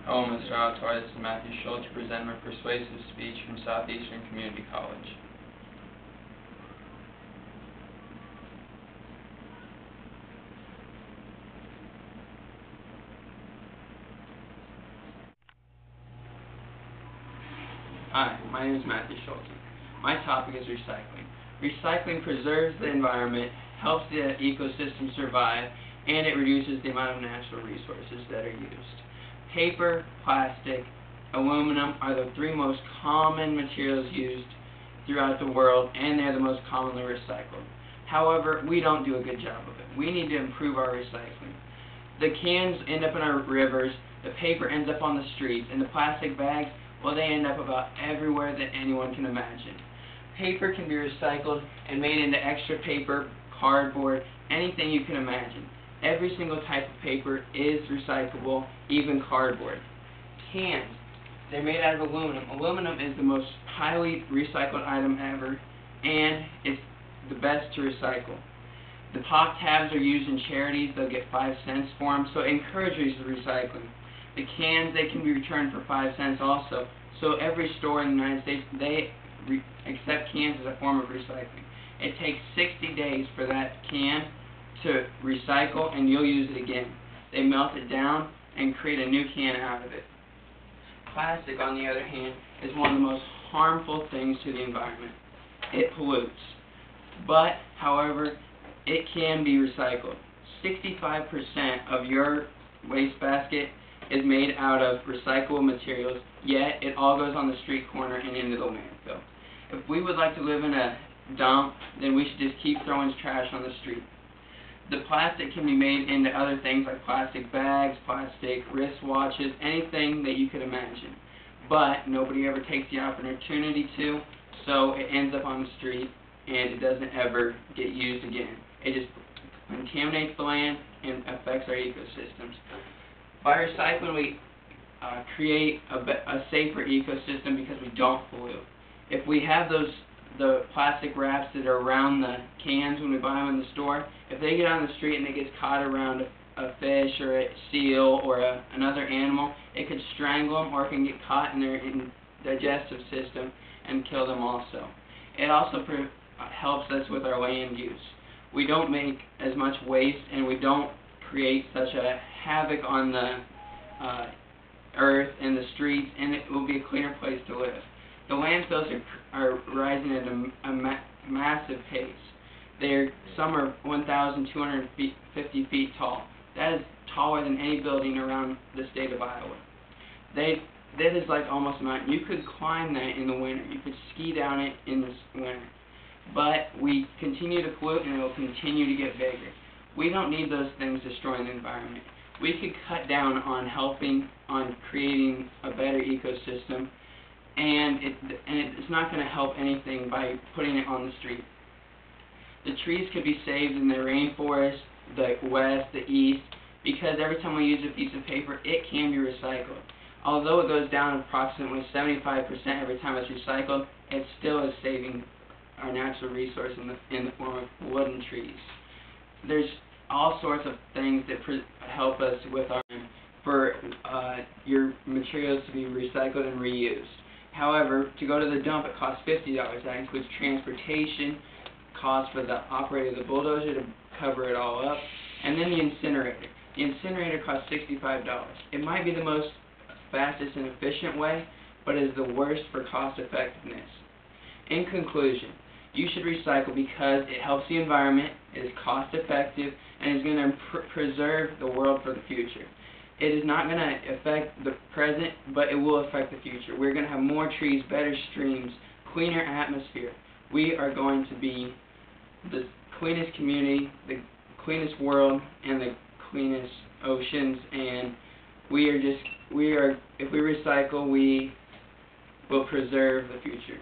Hello, Mr. Auditor. This is Matthew Schulte to present my persuasive speech from Southeastern Community College. Hi, my name is Matthew Schulte. My topic is recycling. Recycling preserves the environment, helps the ecosystem survive, and it reduces the amount of natural resources that are used. Paper, plastic, aluminum are the three most common materials used throughout the world, and they're the most commonly recycled. However, we don't do a good job of it. We need to improve our recycling. The cans end up in our rivers, the paper ends up on the streets, and the plastic bags, well, they end up about everywhere that anyone can imagine. Paper can be recycled and made into extra paper, cardboard, anything you can imagine. Every single type of paper is recyclable, even cardboard. Cans, they're made out of aluminum. Aluminum is the most highly recycled item ever, and it's the best to recycle. The pop tabs are used in charities. They'll get 5 cents for them, so it encourages the recycling. The cans, they can be returned for 5 cents also, so every store in the United States, they accept cans as a form of recycling. It takes 60 days for that can to recycle, and you'll use it again. They melt it down and create a new can out of it. Plastic, on the other hand, is one of the most harmful things to the environment. It pollutes. But, however, it can be recycled. 65% of your wastebasket is made out of recyclable materials, yet it all goes on the street corner and into the landfill. If we would like to live in a dump, then we should just keep throwing trash on the street. The plastic can be made into other things like plastic bags, plastic wristwatches, anything that you could imagine. But nobody ever takes the opportunity to, so it ends up on the street and it doesn't ever get used again. It just contaminates the land and affects our ecosystems. By recycling, we create a safer ecosystem because we don't pollute. If we have the plastic wraps that are around the cans when we buy them in the store, if they get on the street and it gets caught around a fish or a seal or another animal, it could strangle them or it can get caught in their digestive system and kill them also. It also helps us with our land use. We don't make as much waste and we don't create such a havoc on the earth and the streets, and it will be a cleaner place to live. The landfills are rising at a massive pace. Some are 1,250 feet tall. That is taller than any building around the state of Iowa. That is like almost a mountain. You could climb that in the winter. You could ski down it in the winter. But we continue to pollute and it will continue to get bigger. We don't need those things destroying the environment. We could cut down on helping on creating a better ecosystem, and it's not going to help anything by putting it on the street. The trees could be saved in the rainforest, the west, the east, because every time we use a piece of paper, it can be recycled. Although it goes down approximately 75% every time it's recycled, it still is saving our natural resource in the form of wooden trees. There's all sorts of things that help us with your materials to be recycled and reused. However, to go to the dump, it costs $50. That includes transportation, cost for the operator of the bulldozer to cover it all up, and then the incinerator. The incinerator costs $65. It might be the most fastest and efficient way, but it is the worst for cost effectiveness. In conclusion, you should recycle because it helps the environment, it is cost effective, and is going to preserve the world for the future. It is not going to affect the present, but it will affect the future. We're going to have more trees, better streams, cleaner atmosphere. We are going to be the cleanest community, the cleanest world, and the cleanest oceans, and if we recycle, we will preserve the future.